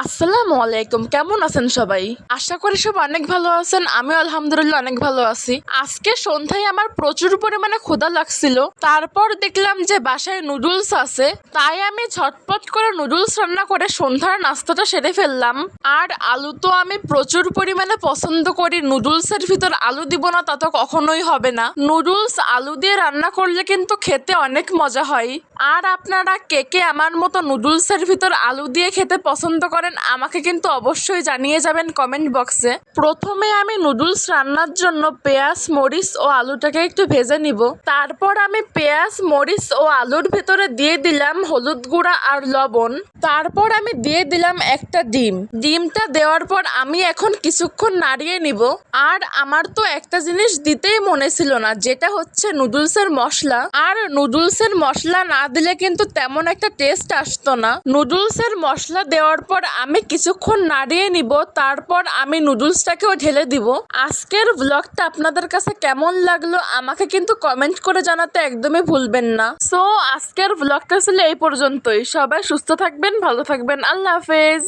আসসালামু আলাইকুম, কেমন আছেন সবাই? আশা করি সব অনেক ভালো আছেন। আমি আলহামদুলিল্লাহ অনেক ভালো আছি। আজকে সন্ধ্যায় আমার প্রচুর পরিমাণে ক্ষুধা লাগছিল। তারপর দেখলাম যে বাসায় নুডলস আছে, তাই আমি ঝটপট করে নুডলস রান্না করে সন্ধ্যার নাস্তাটা সেরে ফেললাম। আর আলু তো আমি প্রচুর পরিমাণে পছন্দ করি, নুডলসের ভিতর আলু দিব না তা তো কখনোই হবে না। নুডলস আলু দিয়ে রান্না করলে কিন্তু খেতে অনেক মজা হয়। আর আপনারা কে কে আমার মতো নুডলসের ভিতর আলু দিয়ে খেতে পছন্দ করেন আমাকে কিন্তু অবশ্যই জানিয়ে যাবেন কমেন্ট বক্সে। প্রথমে আমি নুডলস রান্নার জন্য পেঁয়াজ, মরিচ ও আলুটাকে একটু ভেজে নিব। তারপর আমি পেঁয়াজ, মরিচ ও আলুর ভেতরে দিয়ে দিলাম হলুদ গুঁড়া আর লবণ। তারপর আমি দিয়ে দিলাম একটা ডিম। ডিমটা দেওয়ার পর আমি এখন কিছুক্ষণ নাড়িয়ে নিব। আর আমার তো একটা জিনিস দিতেই মনে ছিল না, যেটা হচ্ছে নুডলসের মশলা। আর নুডলসের মশলা না দিলে কিন্তু তেমন একটা টেস্ট আসতো না। নুডলসের মশলা দেওয়ার পর আমি কিছুক্ষণ নাড়িয়ে নিব। তারপর আমি নুডলসটাকেও ঢেলে দিব। আজকের ব্লগটা আপনাদের কাছে কেমন লাগলো আমাকে কিন্তু কমেন্ট করে জানাতে একদমই ভুলবেন না। সো আজকের ব্লগটা ছিল এই পর্যন্তই। সবাই সুস্থ থাকবেন, ভালো থাকবেন। আল্লাহ হাফেজ।